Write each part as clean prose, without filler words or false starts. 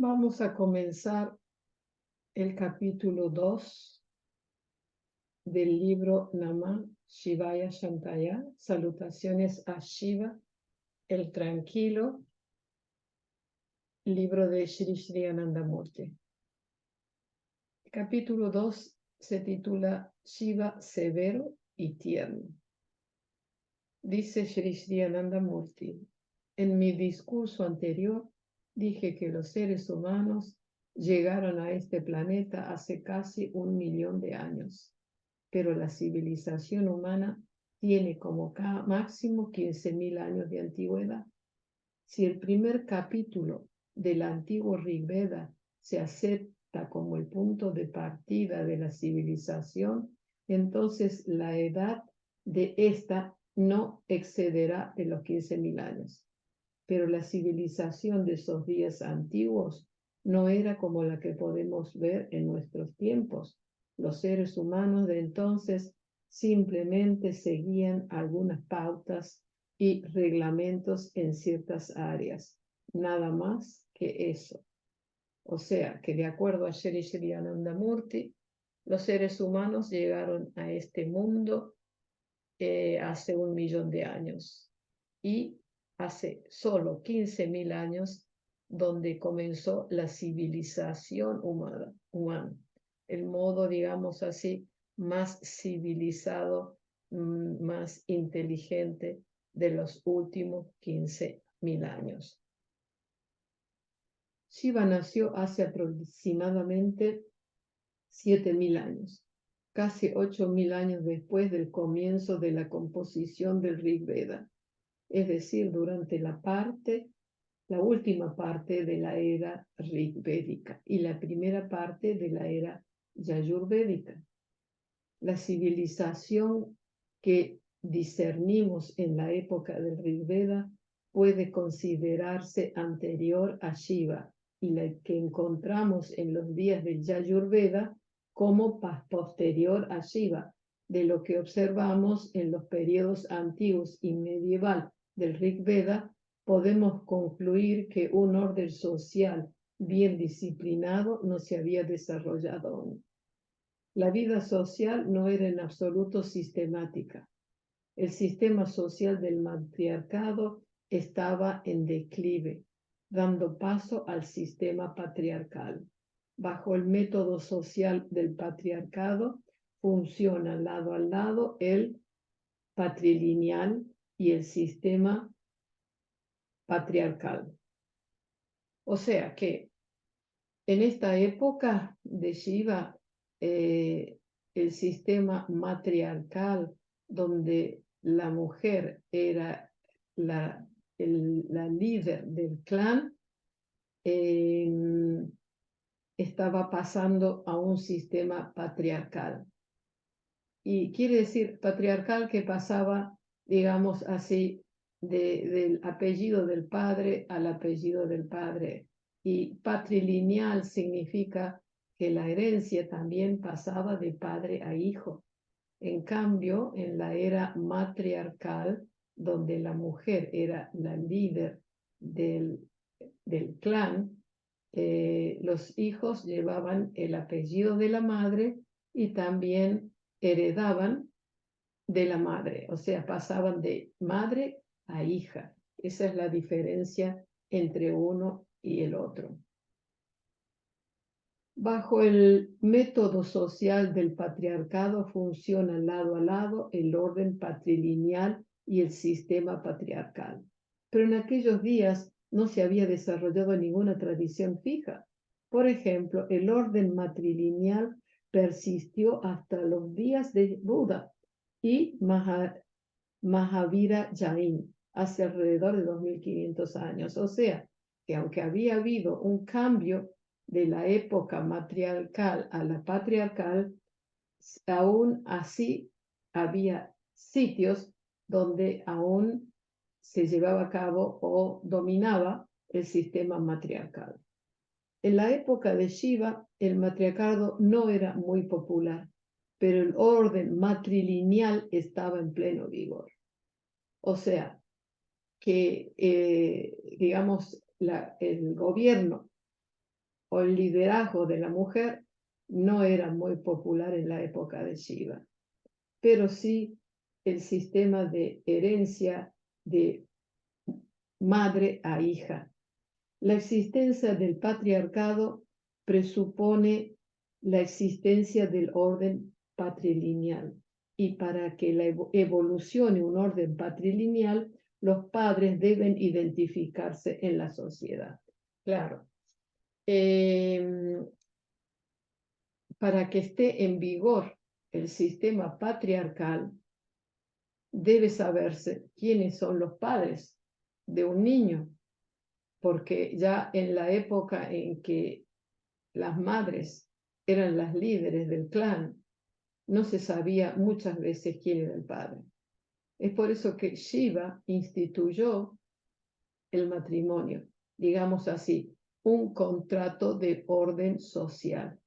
Vamos a comenzar el capítulo 2 del libro Namah Shivaya Shantaya, Salutaciones a Shiva, el Tranquilo, libro de Shri Shri Anandamurti. El capítulo 2 se titula Shiva Severo y Tierno. Dice Shri Shri Anandamurti: en mi discurso anterior dije que los seres humanos llegaron a este planeta hace casi 1.000.000 de años, pero la civilización humana tiene como máximo 15.000 años de antigüedad. Si el primer capítulo del antiguo Rig Veda se acepta como el punto de partida de la civilización, entonces la edad de esta no excederá de los 15.000 años. Pero la civilización de esos días antiguos no era como la que podemos ver en nuestros tiempos. Los seres humanos de entonces simplemente seguían algunas pautas y reglamentos en ciertas áreas, nada más que eso. O sea, que de acuerdo a Shri Shri Anandamurti, los seres humanos llegaron a este mundo hace 1.000.000 de años y hace solo 15.000 años donde comenzó la civilización humana, el modo, digamos así, más civilizado, más inteligente de los últimos 15.000 años. Shiva nació hace aproximadamente 7.000 años, casi 8.000 años después del comienzo de la composición del Rig Veda, es decir, durante la última parte de la era Rigvédica y la primera parte de la era Yayurvédica. La civilización que discernimos en la época del Rig Veda puede considerarse anterior a Shiva, y la que encontramos en los días del Yayurveda como posterior a Shiva, de lo que observamos en los periodos antiguos y medieval del Rig Veda. Podemos concluir que un orden social bien disciplinado no se había desarrollado aún. La vida social no era en absoluto sistemática. El sistema social del matriarcado estaba en declive, dando paso al sistema patriarcal. Bajo el método social del patriarcado funciona lado a lado el patrilineal y el sistema patriarcal. O sea que en esta época de Shiva, el sistema matriarcal, donde la mujer era la líder del clan, estaba pasando a un sistema patriarcal. Y quiere decir patriarcal que pasaba, digamos así, del apellido del padre al apellido del padre. Y patrilineal significa que la herencia también pasaba de padre a hijo. En cambio, en la era matriarcal, donde la mujer era la líder del clan, los hijos llevaban el apellido de la madre y también heredaban de la madre, o sea, pasaban de madre a hija. Esa es la diferencia entre uno y el otro. Bajo el método social del patriarcado funciona lado a lado el orden patrilineal y el sistema patriarcal. Pero en aquellos días no se había desarrollado ninguna tradición fija. Por ejemplo, el orden matrilineal persistió hasta los días de Buda y Mahavira Jain, hace alrededor de 2.500 años. O sea, que aunque había habido un cambio de la época matriarcal a la patriarcal, aún así había sitios donde aún se llevaba a cabo o dominaba el sistema matriarcal. En la época de Shiva, el matriarcado no era muy popular, pero el orden matrilineal estaba en pleno vigor. O sea, que, digamos, el gobierno o el liderazgo de la mujer no era muy popular en la época de Shiva, pero sí el sistema de herencia de madre a hija. La existencia del patriarcado presupone la existencia del orden patrilineal, y para que evolucione un orden patrilineal, los padres deben identificarse en la sociedad. Claro, para que esté en vigor el sistema patriarcal, debe saberse quiénes son los padres de un niño, porque ya en la época en que las madres eran las líderes del clan, no se sabía muchas veces quién era el padre. Es por eso que Shiva instituyó el matrimonio, digamos así, un contrato de orden social,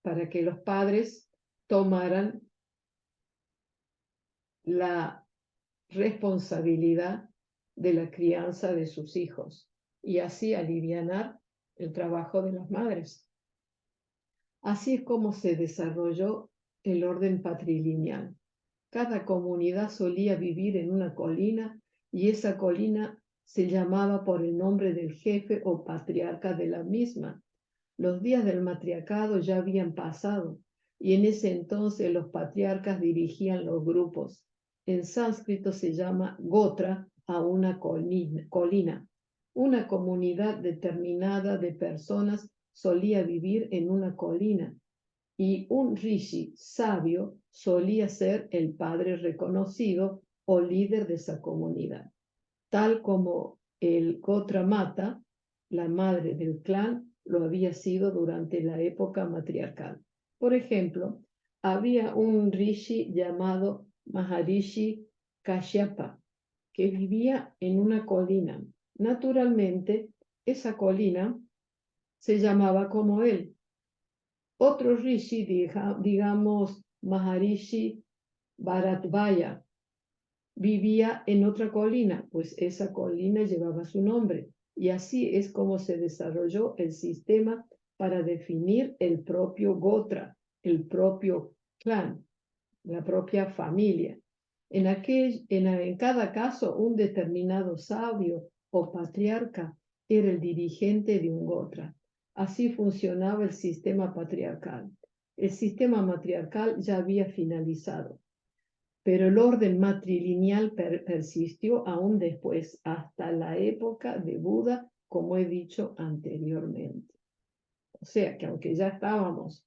para que los padres tomaran la responsabilidad de la crianza de sus hijos y así alivianar el trabajo de las madres. Así es como se desarrolló el orden patrilineal. Cada comunidad solía vivir en una colina y esa colina se llamaba por el nombre del jefe o patriarca de la misma. Los días del matriarcado ya habían pasado y en ese entonces los patriarcas dirigían los grupos. En sánscrito se llama gotra a una colina. Una comunidad determinada de personas solía vivir en una colina y un rishi sabio solía ser el padre reconocido o líder de esa comunidad, tal como el Gotra Mata, la madre del clan, lo había sido durante la época matriarcal. Por ejemplo, había un rishi llamado Maharishi Kashyapa, que vivía en una colina. Naturalmente, esa colina se llamaba como él. Otro rishi, digamos Maharishi Bharatvaya, vivía en otra colina, pues esa colina llevaba su nombre. Y así es como se desarrolló el sistema para definir el propio Gotra, el propio clan, la propia familia. En cada caso, un determinado sabio o patriarca era el dirigente de un Gotra. Así funcionaba el sistema patriarcal. El sistema matriarcal ya había finalizado, pero el orden matrilineal persistió aún después, hasta la época de Buda, como he dicho anteriormente. O sea que aunque ya estábamos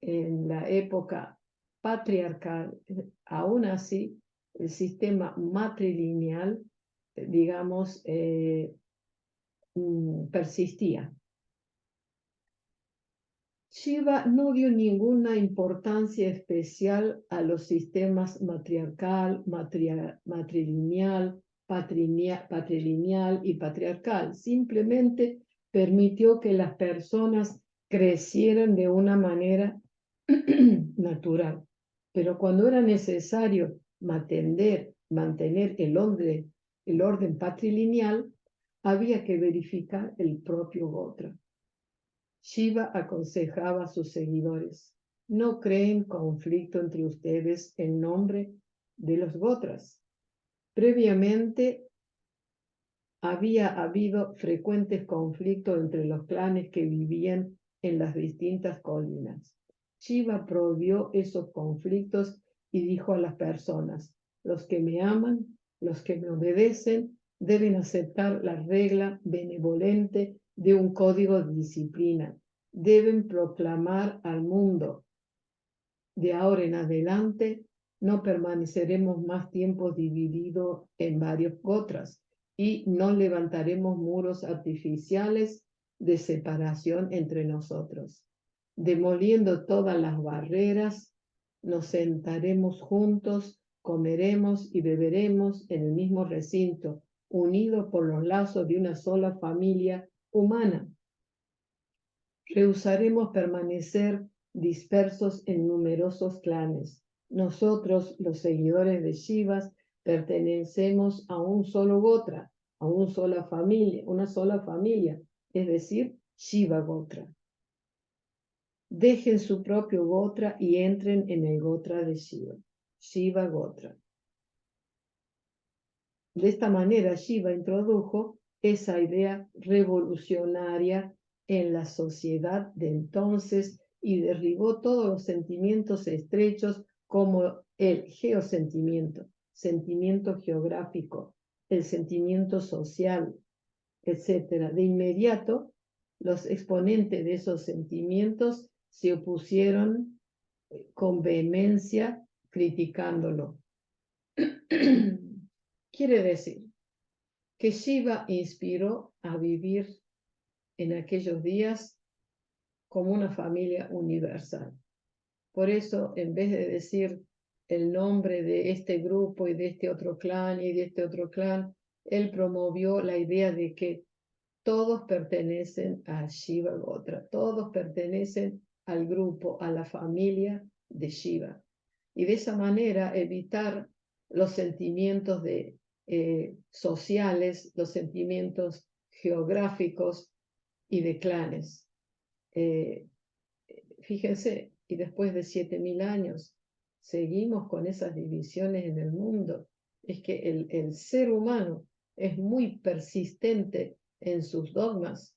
en la época patriarcal, aún así el sistema matrilineal, digamos, persistía. Shiva no dio ninguna importancia especial a los sistemas matriarcal, matrilineal, patrilineal y patriarcal. Simplemente permitió que las personas crecieran de una manera natural. Pero cuando era necesario mantener el orden patrilineal, había que verificar el propio Gotra. Shiva aconsejaba a sus seguidores: no creen conflicto entre ustedes en nombre de los Gotras. Previamente había habido frecuentes conflictos entre los clanes que vivían en las distintas colinas. Shiva prohibió esos conflictos y dijo a las personas: los que me aman, los que me obedecen, deben aceptar la regla benevolente de un código de disciplina. Deben proclamar al mundo: de ahora en adelante no permaneceremos más tiempo divididos en varios gotras y no levantaremos muros artificiales de separación entre nosotros. Demoliendo todas las barreras, nos sentaremos juntos, comeremos y beberemos en el mismo recinto, unidos por los lazos de una sola familia humana. Rehusaremos permanecer dispersos en numerosos clanes. Nosotros, los seguidores de Shiva, pertenecemos a un solo Gotra, a una sola familia, es decir, Shiva Gotra. Dejen su propio Gotra y entren en el Gotra de Shiva. Shiva Gotra. De esta manera, Shiva introdujo esa idea revolucionaria en la sociedad de entonces y derribó todos los sentimientos estrechos como el geosentimiento, sentimiento geográfico, el sentimiento social, etc. De inmediato, los exponentes de esos sentimientos se opusieron con vehemencia criticándolo. Quiere decir que Shiva inspiró a vivir en aquellos días como una familia universal. Por eso, en vez de decir el nombre de este grupo y de este otro clan y de este otro clan, él promovió la idea de que todos pertenecen a Shiva Gotra, todos pertenecen al grupo, a la familia de Shiva. Y de esa manera evitar los sentimientos sociales, los sentimientos geográficos y de clanes. Fíjense, y después de 7000 años, seguimos con esas divisiones en el mundo. Es que el ser humano es muy persistente en sus dogmas.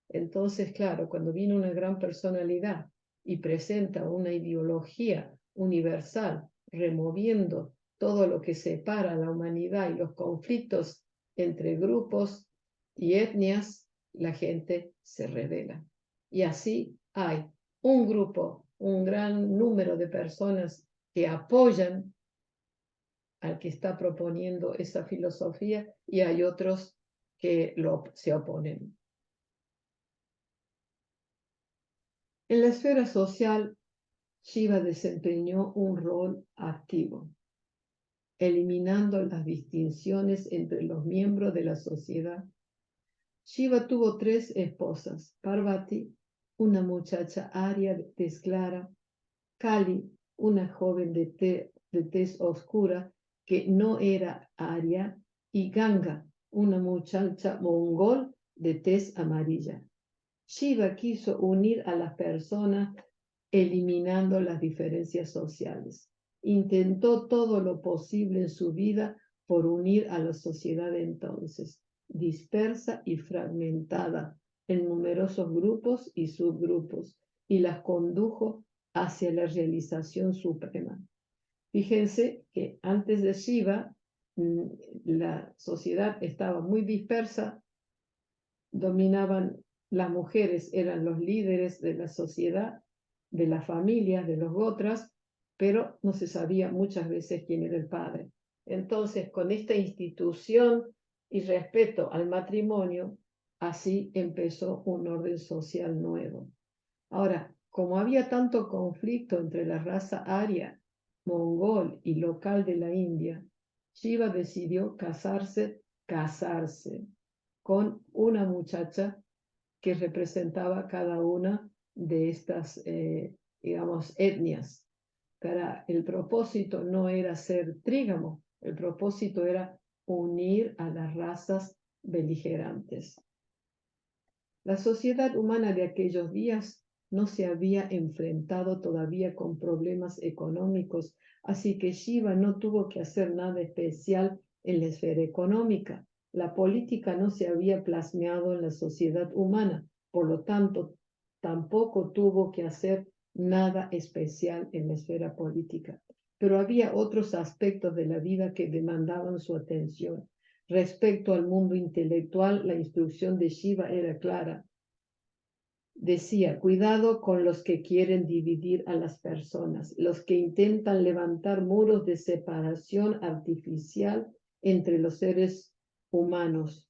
Entonces, claro, cuando viene una gran personalidad y presenta una ideología universal, removiendo todo lo que separa a la humanidad y los conflictos entre grupos y etnias, la gente se rebela. Y así hay un grupo, un gran número de personas que apoyan al que está proponiendo esa filosofía y hay otros que se oponen. En la esfera social, Shiva desempeñó un rol activo, eliminando las distinciones entre los miembros de la sociedad. Shiva tuvo 3 esposas: Parvati, una muchacha aria de tez clara; Kali, una joven de tez oscura que no era aria; y Ganga, una muchacha mongol de tez amarilla. Shiva quiso unir a las personas eliminando las diferencias sociales. Intentó todo lo posible en su vida por unir a la sociedad de entonces, dispersa y fragmentada en numerosos grupos y subgrupos, y las condujo hacia la realización suprema. Fíjense que antes de Shiva, la sociedad estaba muy dispersa, dominaban las mujeres, eran los líderes de la sociedad, de la familia, de los gotras, pero no se sabía muchas veces quién era el padre. Entonces, con esta institución y respeto al matrimonio, así empezó un orden social nuevo. Ahora, como había tanto conflicto entre la raza aria, mongol y local de la India, Shiva decidió casarse con una muchacha que representaba cada una de estas, digamos, etnias. Para el propósito no era ser trígamo, el propósito era unir a las razas beligerantes. La sociedad humana de aquellos días no se había enfrentado todavía con problemas económicos, así que Shiva no tuvo que hacer nada especial en la esfera económica. La política no se había plasmado en la sociedad humana, por lo tanto, tampoco tuvo que hacer nada especial en la esfera política. Pero había otros aspectos de la vida que demandaban su atención. Respecto al mundo intelectual, la instrucción de Shiva era clara. Decía: cuidado con los que quieren dividir a las personas, los que intentan levantar muros de separación artificial entre los seres humanos,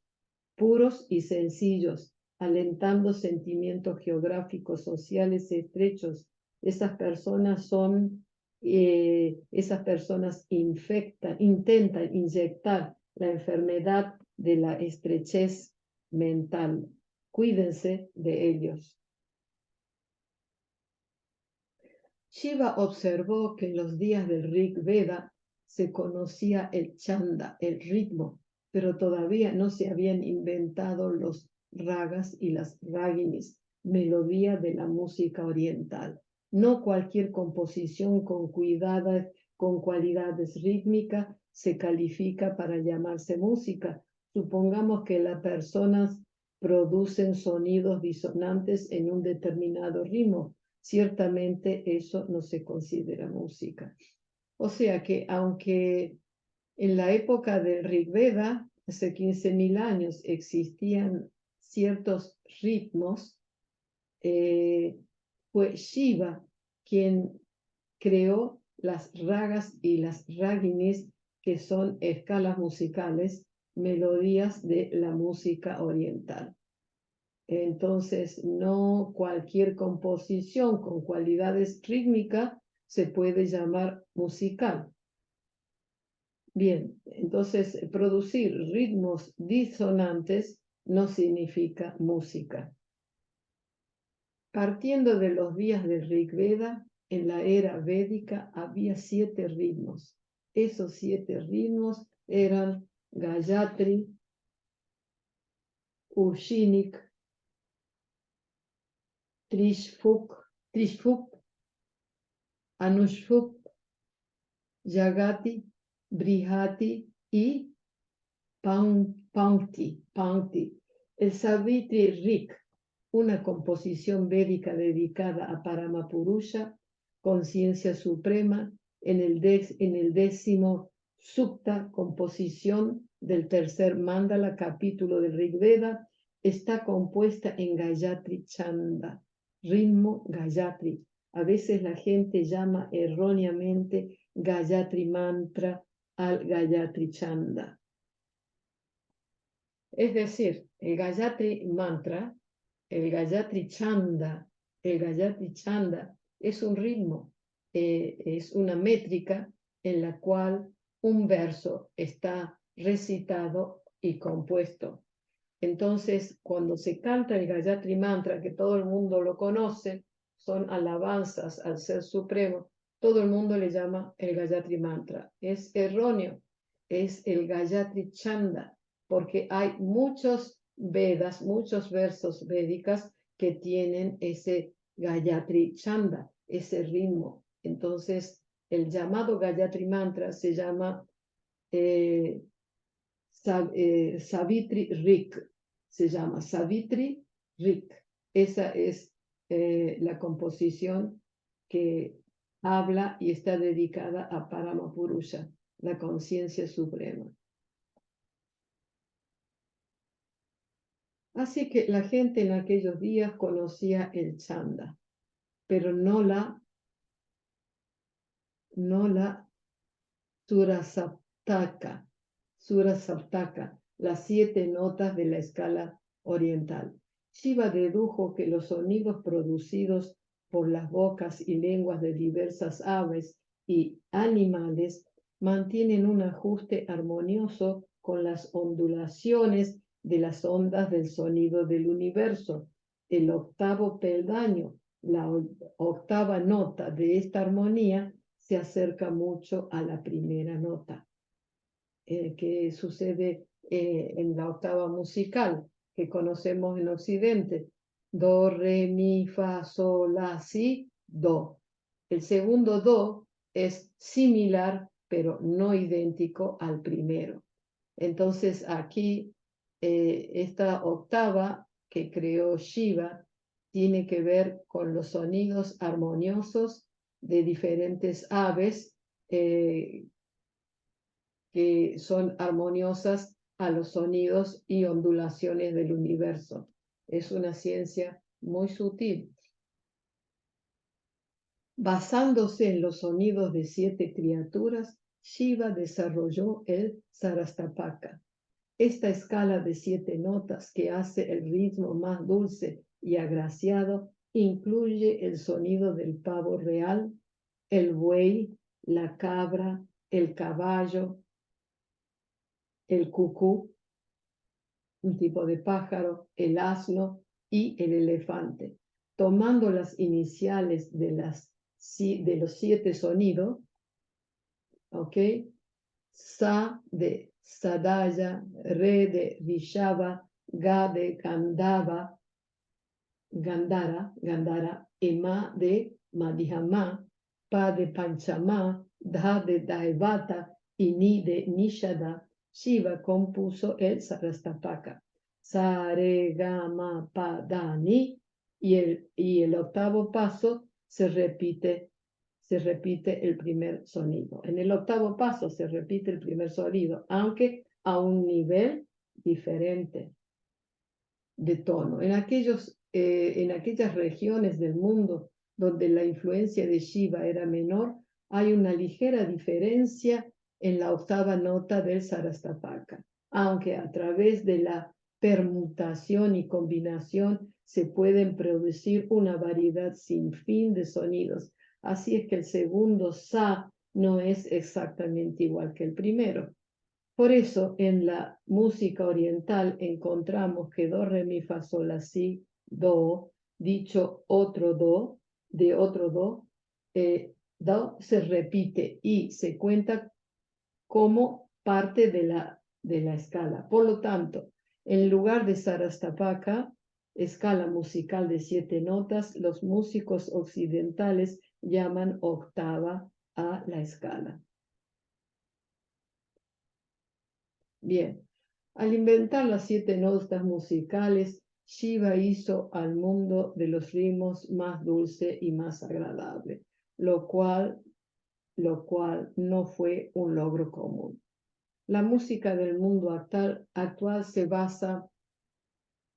puros y sencillos, alentando sentimientos geográficos, sociales estrechos. Esas personas intentan inyectar la enfermedad de la estrechez mental. Cuídense de ellos. Shiva observó que en los días del Rig Veda se conocía el chanda, el ritmo, pero todavía no se habían inventado los ragas y las raginis, melodía de la música oriental. No cualquier composición con cualidades rítmicas se califica para llamarse música. Supongamos que las personas producen sonidos disonantes en un determinado ritmo. Ciertamente eso no se considera música. O sea que aunque en la época del Rig Veda, hace 15.000 años, existían ciertos ritmos, fue Shiva quien creó las ragas y las raginis, que son escalas musicales, melodías de la música oriental. Entonces, no cualquier composición con cualidades rítmicas se puede llamar musical. Bien, entonces producir ritmos disonantes no significa música. Partiendo de los días del Rig Veda, en la era védica había 7 ritmos. Esos 7 ritmos eran Gayatri, Ushinik, Trishfup, Anushfup, Jagati, Brihati y Pankti. El Savitri Rik, una composición védica dedicada a Paramapurusha, conciencia suprema, en el 10º Sukta, composición del tercer Mandala, capítulo del Rig Veda, está compuesta en Gayatri Chanda, ritmo Gayatri. A veces la gente llama erróneamente Gayatri Mantra al Gayatri Chanda. Es decir, el Gayatri Mantra, el Gayatri Chanda es un ritmo, es una métrica en la cual un verso está recitado y compuesto. Entonces, cuando se canta el Gayatri Mantra, que todo el mundo lo conoce, son alabanzas al Ser Supremo, todo el mundo le llama el Gayatri Mantra. Es erróneo, es el Gayatri Chanda, porque hay muchos Vedas, muchos versos védicas que tienen ese Gayatri Chanda, ese ritmo. Entonces, el llamado Gayatri Mantra se llama Savitri Rik, se llama Savitri Rik. Esa es la composición que habla y está dedicada a Paramapurusha, la conciencia suprema. Así que la gente en aquellos días conocía el chanda, pero no la Surasaptaka, las 7 notas de la escala oriental. Shiva dedujo que los sonidos producidos por las bocas y lenguas de diversas aves y animales mantienen un ajuste armonioso con las ondulaciones de las ondas del sonido del universo. El octavo peldaño, la octava nota de esta armonía, se acerca mucho a la primera nota, que sucede en la octava musical que conocemos en Occidente. Do, re, mi, fa, sol, la, si, do. El segundo do es similar, pero no idéntico al primero. Entonces aquí esta octava que creó Shiva tiene que ver con los sonidos armoniosos de diferentes aves que son armoniosas a los sonidos y ondulaciones del universo. Es una ciencia muy sutil. Basándose en los sonidos de 7 criaturas, Shiva desarrolló el Sarastapaka. Esta escala de 7 notas que hace el ritmo más dulce y agraciado incluye el sonido del pavo real, el buey, la cabra, el caballo, el cucú, un tipo de pájaro, el asno y el elefante. Tomando las iniciales de los 7 sonidos, ¿ok? Sa de Sadaya, Re de Rishava, Ga de Gandhara, Ema de Madhyama, Pa de Panchama, Dha de Daivata y Ni de Nishada. Shiva compuso el Sarastapaka. Sa, re, ga, ma, pa, da, ni. Y el octavo paso se repite el primer sonido. En el octavo paso se repite el primer sonido, aunque a un nivel diferente de tono. En aquellas regiones del mundo donde la influencia de Shiva era menor, hay una ligera diferencia en la octava nota del Sarastapaka, aunque a través de la permutación y combinación se pueden producir una variedad sin fin de sonidos. Así es que el segundo Sa no es exactamente igual que el primero. Por eso en la música oriental encontramos que do, re, mi, fa, sol, la, si, do, dicho otro do, de otro do se repite y se cuenta como parte de la escala. Por lo tanto, en lugar de Sarastapaka, escala musical de 7 notas, los músicos occidentales llaman octava a la escala. Bien, al inventar las 7 notas musicales, Shiva hizo al mundo de los ritmos más dulce y más agradable, lo cual no fue un logro común. La música del mundo actual se basa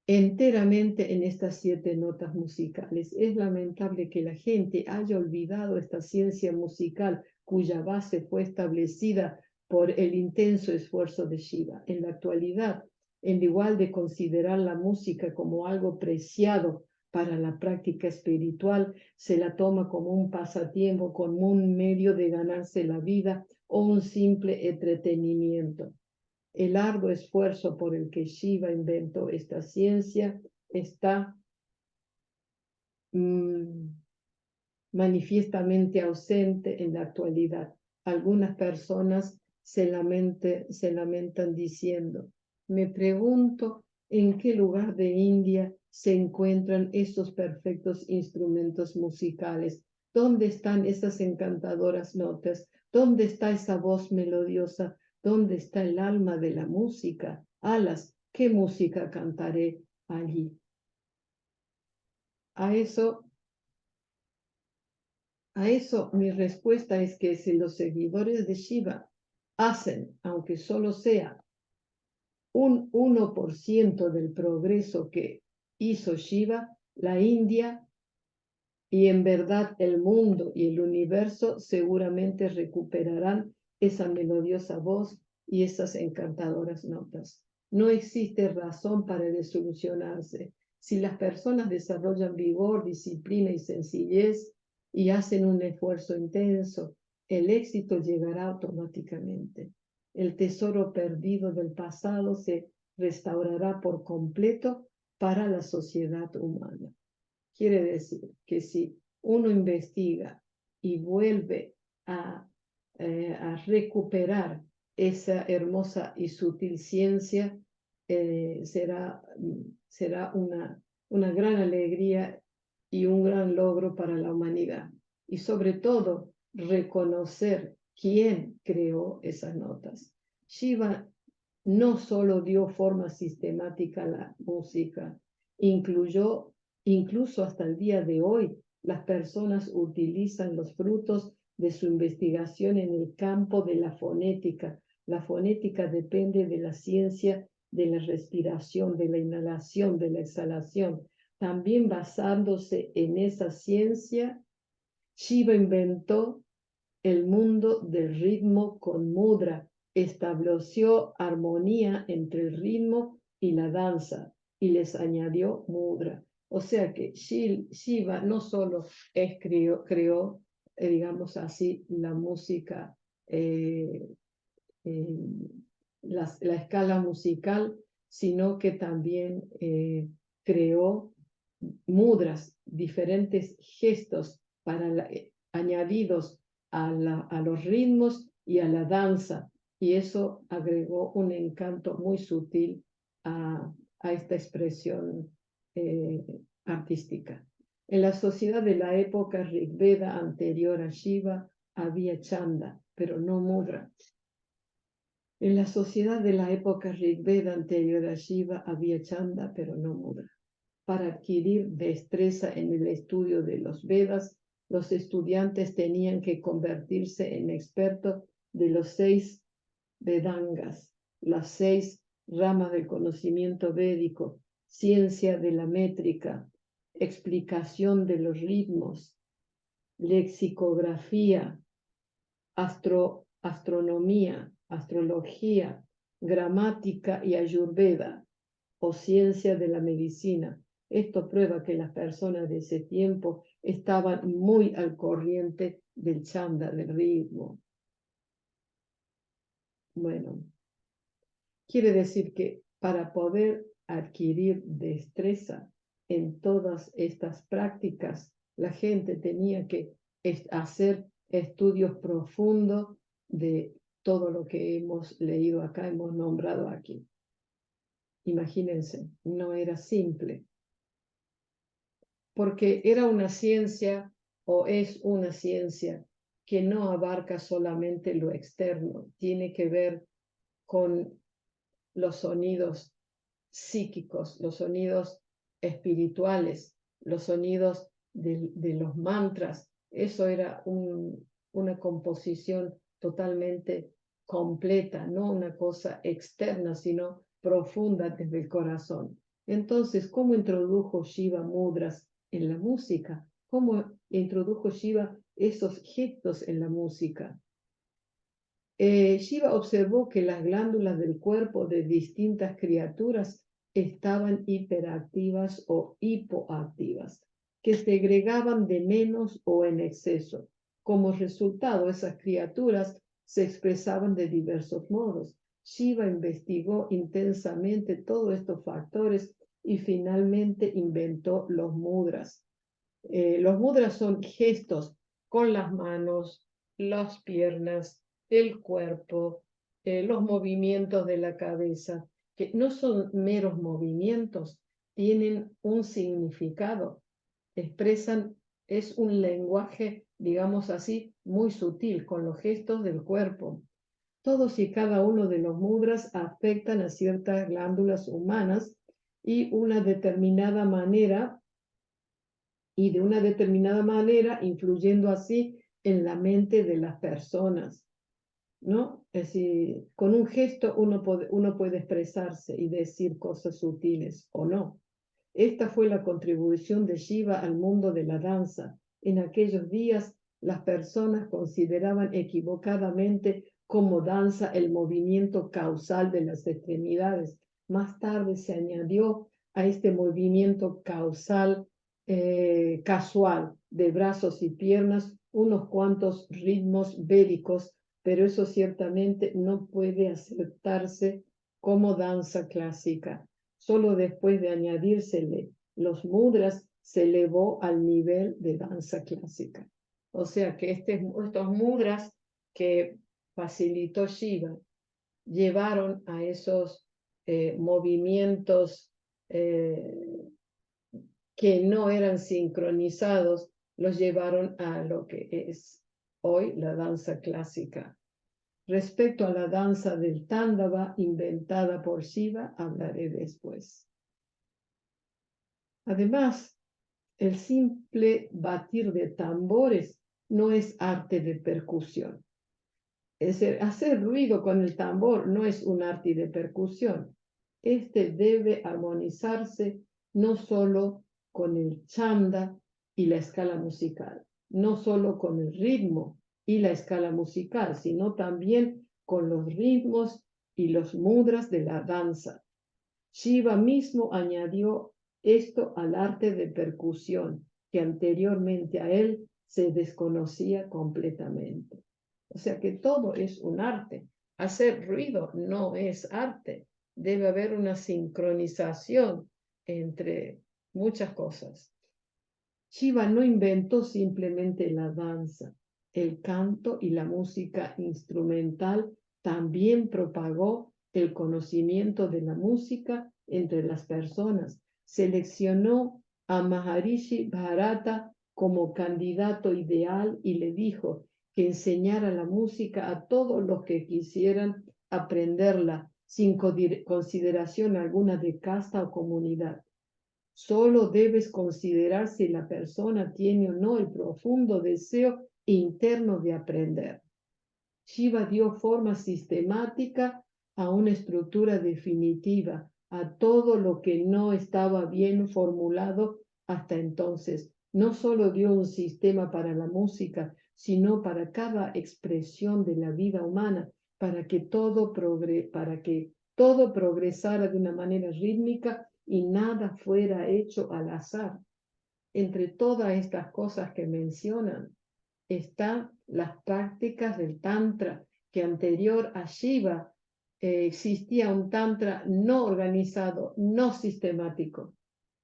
enteramente en estas 7 notas musicales. Es lamentable que la gente haya olvidado esta ciencia musical cuya base fue establecida por el intenso esfuerzo de Shiva. En la actualidad, en igual de considerar la música como algo preciado para la práctica espiritual, se la toma como un pasatiempo, como un medio de ganarse la vida o un simple entretenimiento. El arduo esfuerzo por el que Shiva inventó esta ciencia está manifiestamente ausente en la actualidad. Algunas personas se lamentan diciendo: me pregunto en qué lugar de India se encuentran estos perfectos instrumentos musicales. ¿Dónde están esas encantadoras notas? ¿Dónde está esa voz melodiosa? ¿Dónde está el alma de la música? Alas, ¿qué música cantaré allí? A eso mi respuesta es que si los seguidores de Shiva hacen, aunque solo sea un 1% del progreso que hizo Shiva, la India y en verdad el mundo y el universo seguramente recuperarán esa melodiosa voz y esas encantadoras notas. No existe razón para desilusionarse. Si las personas desarrollan vigor, disciplina y sencillez y hacen un esfuerzo intenso, el éxito llegará automáticamente. El tesoro perdido del pasado se restaurará por completo para la sociedad humana. Quiere decir que si uno investiga y vuelve a recuperar esa hermosa y sutil ciencia, será una gran alegría y un gran logro para la humanidad. Y sobre todo, reconocer quién creó esas notas. Shiva no solo dio forma sistemática a la música, incluso hasta el día de hoy, las personas utilizan los frutos de su investigación en el campo de la fonética. La fonética depende de la ciencia de la respiración, de la inhalación, de la exhalación. También basándose en esa ciencia, Shiva inventó el mundo del ritmo con mudra, estableció armonía entre el ritmo y la danza y les añadió mudra. O sea que Shiva no solo creó digamos así, la música, la escala musical, sino que también creó mudras, diferentes gestos añadidos a los ritmos y a la danza, y eso agregó un encanto muy sutil a a esta expresión artística. En la sociedad de la época Rigveda anterior a Shiva había chanda, pero no mudra. En la sociedad de la época Rigveda anterior a Shiva había chanda, pero no mudra. Para adquirir destreza en el estudio de los Vedas, los estudiantes tenían que convertirse en expertos de los 6 Vedangas, las 6 ramas del conocimiento védico, ciencia de la métrica, explicación de los ritmos, lexicografía, astronomía, astrología, gramática y ayurveda, o ciencia de la medicina. Esto prueba que las personas de ese tiempo estaban muy al corriente del chanda, del ritmo. Bueno, quiere decir que para poder adquirir destreza en todas estas prácticas, la gente tenía que hacer estudios profundos de todo lo que hemos leído acá, hemos nombrado aquí. Imagínense, no era simple, porque era una ciencia o es una ciencia que no abarca solamente lo externo, tiene que ver con los sonidos psíquicos, los sonidos espirituales, los sonidos de los mantras. Eso era una composición totalmente completa, no una cosa externa, sino profunda desde el corazón. Entonces, ¿cómo introdujo Shiva mudras en la música? ¿Cómo introdujo Shiva esos gestos en la música? Shiva observó que las glándulas del cuerpo de distintas criaturas estaban hiperactivas o hipoactivas, que segregaban de menos o en exceso. Como resultado, esas criaturas se expresaban de diversos modos. Shiva investigó intensamente todos estos factores y finalmente inventó los mudras. Los mudras son gestos con las manos, las piernas, el cuerpo, los movimientos de la cabeza, que no son meros movimientos, tienen un significado, expresan, es un lenguaje, digamos así, muy sutil, con los gestos del cuerpo. Todos y cada uno de los mudras afectan a ciertas glándulas humanas y de una determinada manera, influyendo así en la mente de las personas, ¿no? Es decir, con un gesto uno puede expresarse y decir cosas sutiles o no. Esta fue la contribución de Shiva al mundo de la danza. En aquellos días, las personas consideraban equivocadamente como danza el movimiento causal de las extremidades. Más tarde se añadió a este movimiento causal casual de brazos y piernas unos cuantos ritmos védicos, pero eso ciertamente no puede aceptarse como danza clásica. Solo después de añadírsele los mudras se elevó al nivel de danza clásica. O sea que estos mudras que facilitó Shiva llevaron a esos movimientos que no eran sincronizados, los llevaron a lo que es hoy la danza clásica. Respecto a la danza del tándava inventada por Shiva, hablaré después. Además, el simple batir de tambores no es arte de percusión. Es decir, hacer ruido con el tambor no es un arte de percusión. Este debe armonizarse no solo con el chanda y la escala musical, no solo con el ritmo y la escala musical, sino también con los ritmos y los mudras de la danza. Shiva mismo añadió esto al arte de percusión, que anteriormente a él se desconocía completamente. O sea que todo es un arte. Hacer ruido no es arte. Debe haber una sincronización entre muchas cosas. Shiva no inventó simplemente la danza. El canto y la música instrumental también propagó el conocimiento de la música entre las personas. Seleccionó a Maharishi Bharata como candidato ideal y le dijo que enseñara la música a todos los que quisieran aprenderla, sin consideración alguna de casta o comunidad. Solo debes considerar si la persona tiene o no el profundo deseo interno de aprender. Shiva dio forma sistemática a una estructura definitiva, a todo lo que no estaba bien formulado hasta entonces. No solo dio un sistema para la música, sino para cada expresión de la vida humana, para que todo progresara de una manera rítmica y nada fuera hecho al azar. Entre todas estas cosas que mencionan, están las prácticas del Tantra, que anterior a Shiva existía un Tantra no organizado, no sistemático.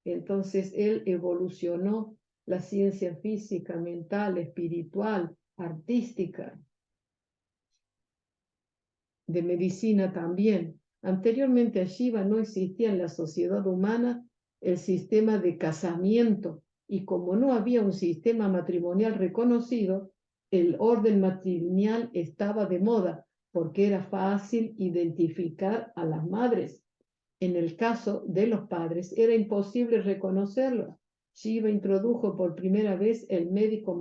Entonces él evolucionó la ciencia física, mental, espiritual, artística, de medicina también. Anteriormente a Shiva no existía en la sociedad humana el sistema de casamiento, y como no había un sistema matrimonial reconocido, el orden matrimonial estaba de moda porque era fácil identificar a las madres. En el caso de los padres era imposible reconocerlos. Shiva introdujo por primera vez el método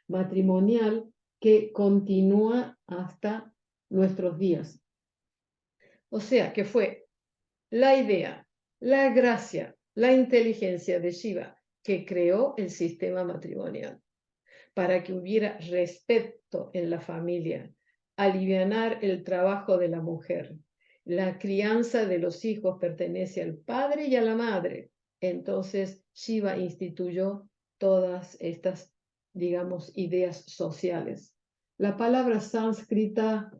matrimonial, que continúa hasta nuestros días. O sea que fue la idea, la gracia, la inteligencia de Shiva que creó el sistema matrimonial para que hubiera respeto en la familia, alivianar el trabajo de la mujer. La crianza de los hijos pertenece al padre y a la madre. Entonces Shiva instituyó todas estas, digamos, ideas sociales. La palabra sánscrita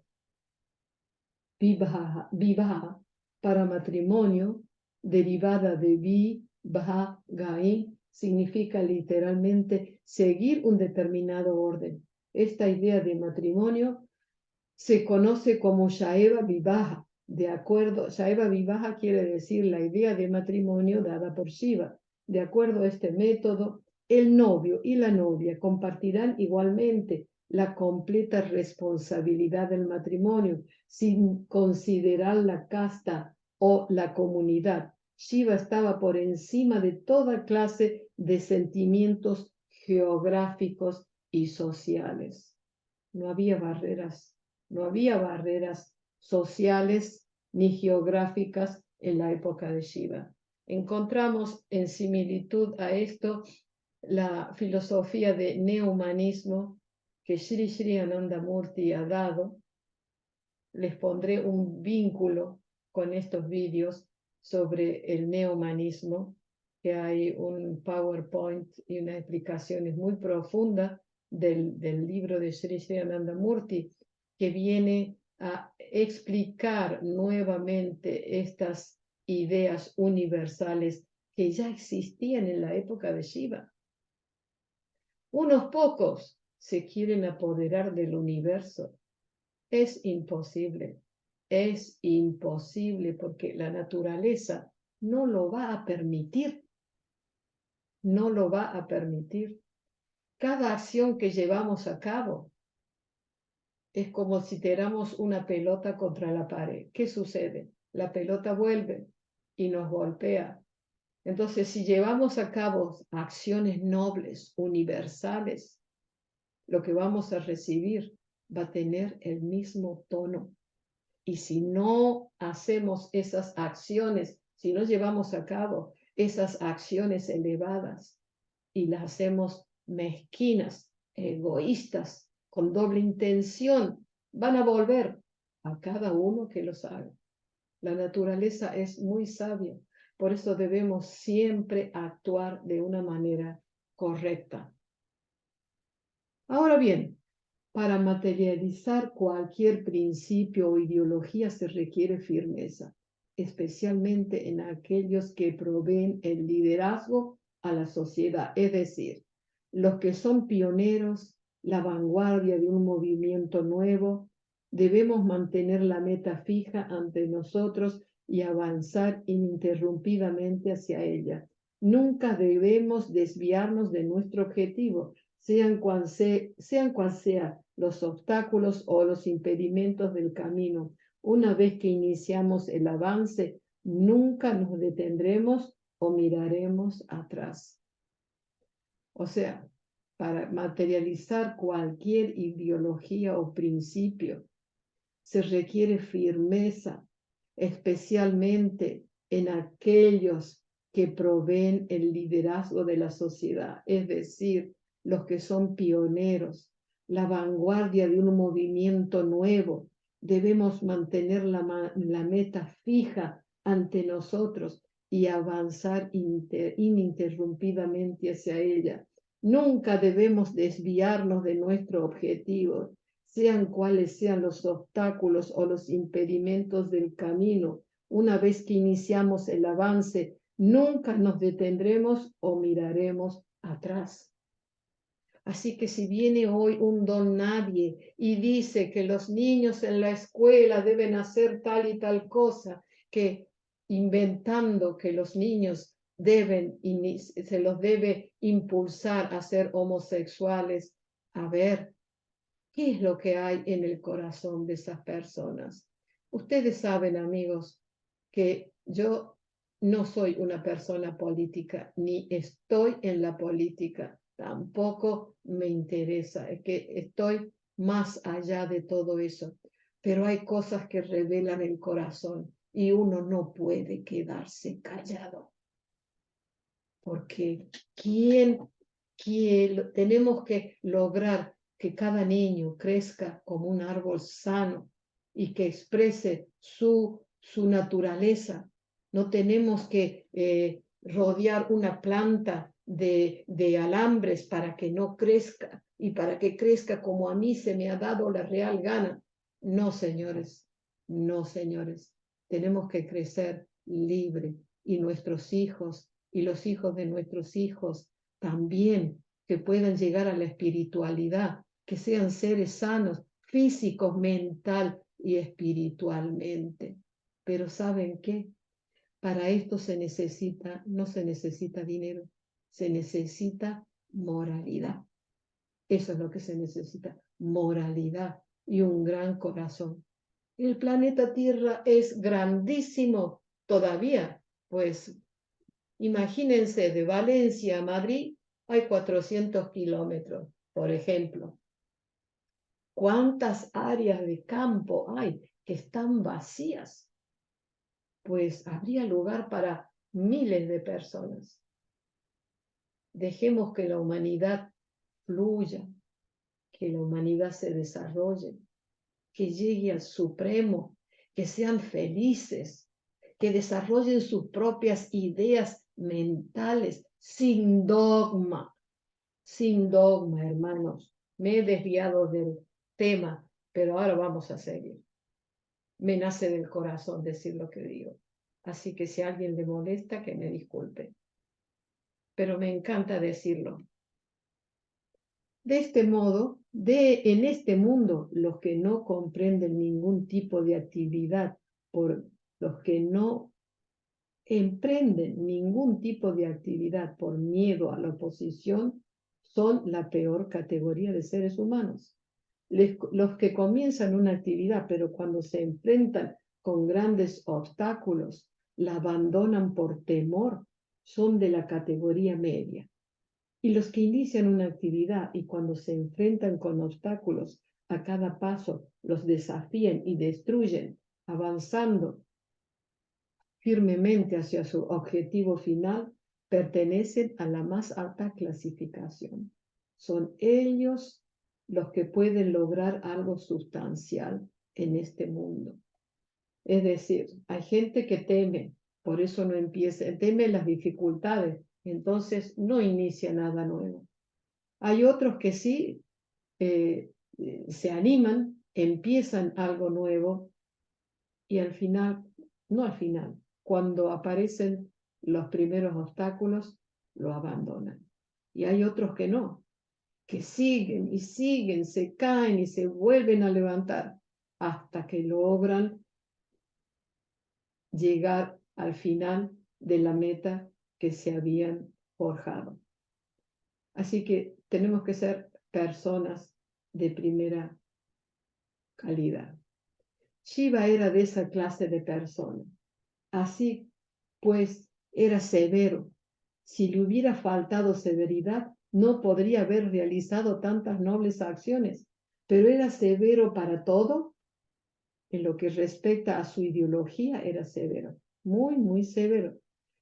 vivaha para matrimonio, derivada de gai, significa literalmente seguir un determinado orden. Esta idea de matrimonio se conoce como Shaiva Vivaha. Shaiva Vivaha quiere decir la idea de matrimonio dada por Shiva. De acuerdo a este método, el novio y la novia compartirán igualmente la completa responsabilidad del matrimonio, sin considerar la casta o la comunidad. Shiva estaba por encima de toda clase de sentimientos geográficos y sociales. No había barreras sociales ni geográficas en la época de Shiva. Encontramos en similitud a esto la filosofía de neohumanismo que Sri Sri Anandamurti ha dado. Les pondré un vínculo con estos vídeos sobre el neohumanismo, que hay un PowerPoint y unas explicaciones muy profundas del libro de Sri Sri Anandamurti, que viene a explicar nuevamente estas ideas universales que ya existían en la época de Shiva. Unos pocos se quieren apoderar del universo. Es imposible porque la naturaleza no lo va a permitir. No lo va a permitir. Cada acción que llevamos a cabo es como si tiramos una pelota contra la pared. ¿Qué sucede? La pelota vuelve y nos golpea. Entonces, si llevamos a cabo acciones nobles, universales, lo que vamos a recibir va a tener el mismo tono. Y si no hacemos esas acciones, si no llevamos a cabo esas acciones elevadas y las hacemos mezquinas, egoístas, con doble intención, van a volver a cada uno que los haga. La naturaleza es muy sabia, por eso debemos siempre actuar de una manera correcta. Ahora bien, para materializar cualquier principio o ideología se requiere firmeza, especialmente en aquellos que proveen el liderazgo a la sociedad, es decir, los que son pioneros, la vanguardia de un movimiento nuevo, Debemos mantener la meta fija ante nosotros y avanzar ininterrumpidamente hacia ella. Nunca debemos desviarnos de nuestro objetivo, sean cual sean los obstáculos o los impedimentos del camino. Una vez que iniciamos el avance, nunca nos detendremos o miraremos atrás. O sea, para materializar cualquier ideología o principio, se requiere firmeza, especialmente en aquellos que proveen el liderazgo de la sociedad, es decir, los que son pioneros, la vanguardia de un movimiento nuevo. Debemos mantener la meta fija ante nosotros y avanzar ininterrumpidamente hacia ella. Nunca debemos desviarnos de nuestro objetivo, sean cuales sean los obstáculos o los impedimentos del camino. Una vez que iniciamos el avance, nunca nos detendremos o miraremos atrás. Así que si viene hoy un don nadie y dice que los niños en la escuela deben hacer tal y tal cosa, que inventando que los niños se los debe impulsar a ser homosexuales, a ver, ¿qué es lo que hay en el corazón de esas personas? Ustedes saben, amigos, que yo no soy una persona política, ni estoy en la política, tampoco me interesa, es que estoy más allá de todo eso, pero hay cosas que revelan el corazón y uno no puede quedarse callado, porque tenemos que lograr que cada niño crezca como un árbol sano y que exprese su naturaleza. No tenemos que rodear una planta de alambres para que no crezca y para que crezca como a mí se me ha dado la real gana. No, señores, no, señores. Tenemos que crecer libre y nuestros hijos y los hijos de nuestros hijos también, que puedan llegar a la espiritualidad, que sean seres sanos, físicos, mental y espiritualmente. Pero ¿saben qué? Para esto no se necesita dinero, se necesita moralidad. Eso es lo que se necesita, moralidad y un gran corazón. El planeta Tierra es grandísimo todavía, pues imagínense, de Valencia a Madrid hay 400 kilómetros, por ejemplo. ¿Cuántas áreas de campo hay que están vacías? Pues habría lugar para miles de personas. Dejemos que la humanidad fluya, que la humanidad se desarrolle, que llegue al supremo, que sean felices, que desarrollen sus propias ideas mentales sin dogma, hermanos. Me he desviado del tema, pero ahora vamos a seguir. Me nace del corazón decir lo que digo. Así que si a alguien le molesta, que me disculpe. Pero me encanta decirlo. De este modo, en este mundo, los que no comprenden ningún tipo de actividad, por los que no emprenden ningún tipo de actividad por miedo a la oposición, son la peor categoría de seres humanos. Los que comienzan una actividad, pero cuando se enfrentan con grandes obstáculos, la abandonan por temor, son de la categoría media. Y los que inician una actividad y cuando se enfrentan con obstáculos, a cada paso los desafían y destruyen, avanzando firmemente hacia su objetivo final, pertenecen a la más alta clasificación. Son ellos los que pueden lograr algo sustancial en este mundo. Es decir, hay gente que teme, por eso no empieza, teme las dificultades, entonces no inicia nada nuevo. Hay otros que sí se animan, empiezan algo nuevo y al final, no al final, cuando aparecen los primeros obstáculos, lo abandonan. Y hay otros que no, que siguen y siguen, se caen y se vuelven a levantar hasta que logran llegar al final de la meta que se habían forjado. Así que tenemos que ser personas de primera calidad. Shiva era de esa clase de persona. Así pues, era severo. Si le hubiera faltado severidad, no podría haber realizado tantas nobles acciones, pero era severo para todo. En lo que respecta a su ideología, era severo, muy, muy severo,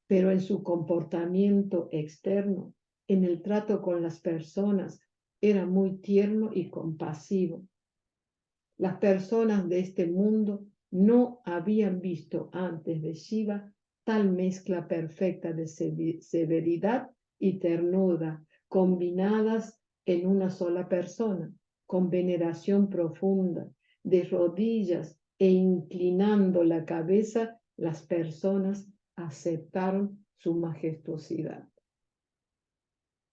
pero en su comportamiento externo, en el trato con las personas, era muy tierno y compasivo. Las personas de este mundo no habían visto antes de Shiva tal mezcla perfecta de severidad y ternura combinadas en una sola persona, con veneración profunda, de rodillas e inclinando la cabeza, las personas aceptaron su majestuosidad.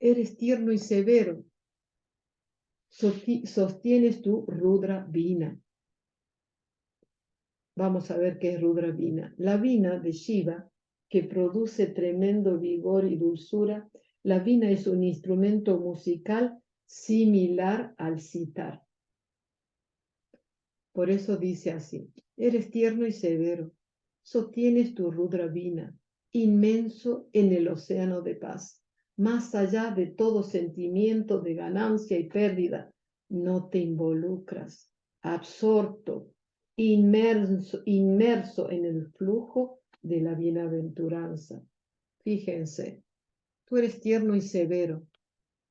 Eres tierno y severo, sostienes tu Rudra Vina. Vamos a ver qué es Rudra Vina. La Vina de Shiva, que produce tremendo vigor y dulzura, la Vina es un instrumento musical similar al sitar. Por eso dice así: eres tierno y severo, sostienes tu Rudra Vina, inmenso en el océano de paz, más allá de todo sentimiento de ganancia y pérdida. No te involucras, absorto, inmerso en el flujo de la bienaventuranza. Fíjense, tú eres tierno y severo,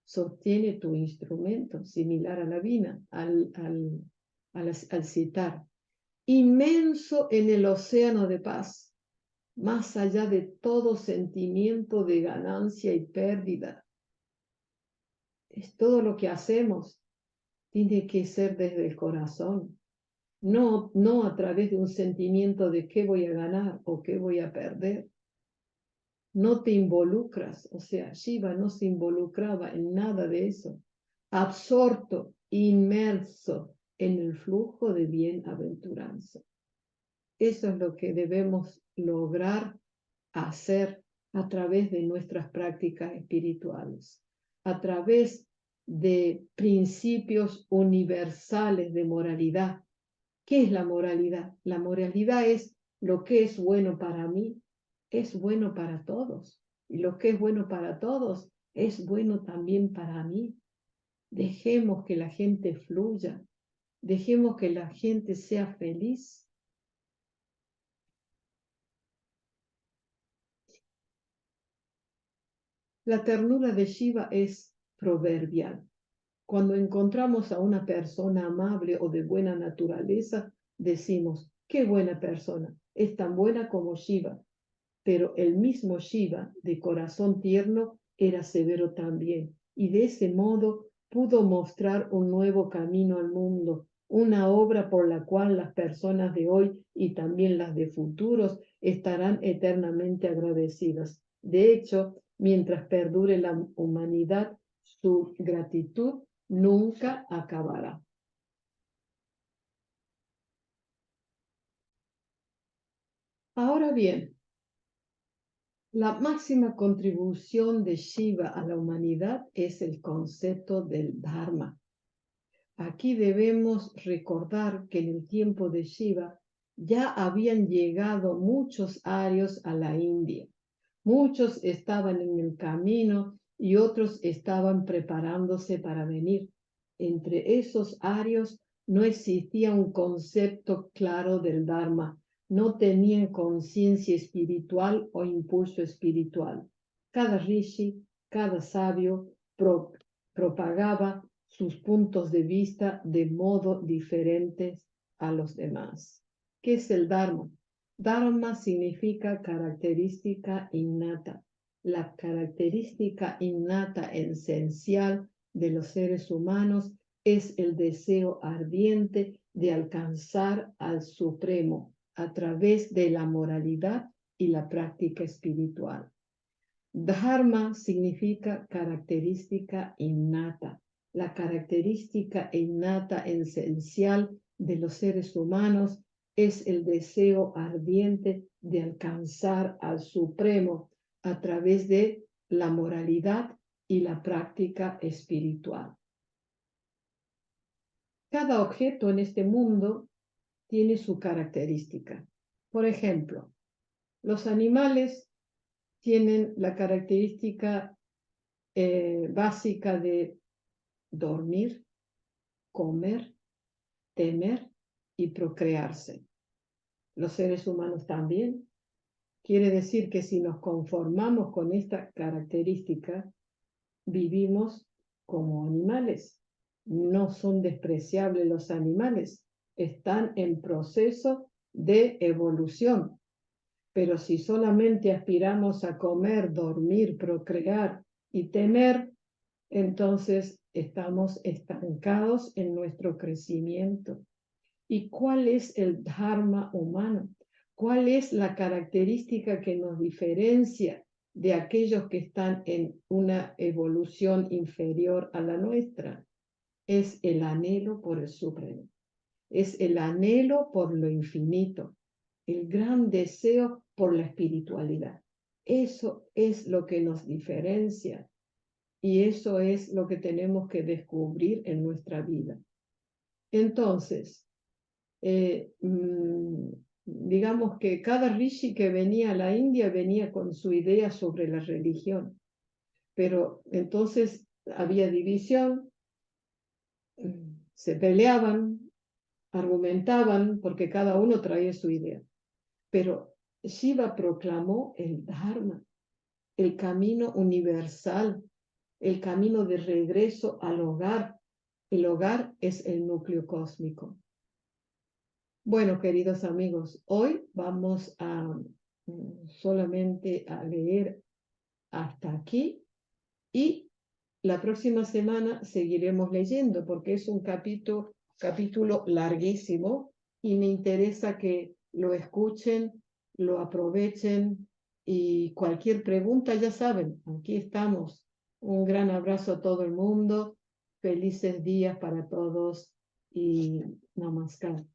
sostiene tu instrumento similar a la vina, al citar, inmenso en el océano de paz, más allá de todo sentimiento de ganancia y pérdida. Es todo lo que hacemos, tiene que ser desde el corazón, no a través de un sentimiento de qué voy a ganar o qué voy a perder. No te involucras, o sea, Shiva no se involucraba en nada de eso, absorto, inmerso en el flujo de bienaventuranza. Eso es lo que debemos lograr hacer a través de nuestras prácticas espirituales, a través de principios universales de moralidad. ¿Qué es la moralidad? La moralidad es lo que es bueno para mí, es bueno para todos. Y lo que es bueno para todos es bueno también para mí. Dejemos que la gente fluya, dejemos que la gente sea feliz. La ternura de Shiva es proverbial. Cuando encontramos a una persona amable o de buena naturaleza, decimos: qué buena persona, es tan buena como Shiva. Pero el mismo Shiva, de corazón tierno, era severo también, y de ese modo pudo mostrar un nuevo camino al mundo, una obra por la cual las personas de hoy y también las de futuros estarán eternamente agradecidas. De hecho, mientras perdure la humanidad, su gratitud nunca acabará. Ahora bien, la máxima contribución de Shiva a la humanidad es el concepto del Dharma. Aquí debemos recordar que en el tiempo de Shiva ya habían llegado muchos arios a la India. Muchos estaban en el camino y otros estaban preparándose para venir. Entre esos arios no existía un concepto claro del Dharma, no tenían conciencia espiritual o impulso espiritual. Cada rishi, cada sabio propagaba sus puntos de vista de modo diferentes a los demás. ¿Qué es el Dharma? Dharma significa característica innata. La característica innata esencial de los seres humanos es el deseo ardiente de alcanzar al Supremo a través de la moralidad y la práctica espiritual. Dharma significa característica innata. La característica innata esencial de los seres humanos es el deseo ardiente de alcanzar al Supremo a través de la moralidad y la práctica espiritual. Cada objeto en este mundo tiene su característica. Por ejemplo, los animales tienen la característica básica de dormir, comer, temer y procrearse. Los seres humanos también. Quiere decir que si nos conformamos con esta característica, vivimos como animales. No son despreciables los animales, están en proceso de evolución. Pero si solamente aspiramos a comer, dormir, procrear y temer, entonces estamos estancados en nuestro crecimiento. ¿Y cuál es el dharma humano? ¿Cuál es la característica que nos diferencia de aquellos que están en una evolución inferior a la nuestra? Es el anhelo por el supremo, es el anhelo por lo infinito, el gran deseo por la espiritualidad. Eso es lo que nos diferencia y eso es lo que tenemos que descubrir en nuestra vida. Entonces, digamos que cada rishi que venía a la India venía con su idea sobre la religión, pero entonces había división, se peleaban, argumentaban, porque cada uno traía su idea. Pero Shiva proclamó el Dharma, el camino universal, el camino de regreso al hogar. El hogar es el núcleo cósmico. Bueno, queridos amigos, hoy vamos a solamente a leer hasta aquí y la próxima semana seguiremos leyendo porque es un capítulo larguísimo y me interesa que lo escuchen, lo aprovechen y cualquier pregunta ya saben, aquí estamos. Un gran abrazo a todo el mundo, felices días para todos y namaskar.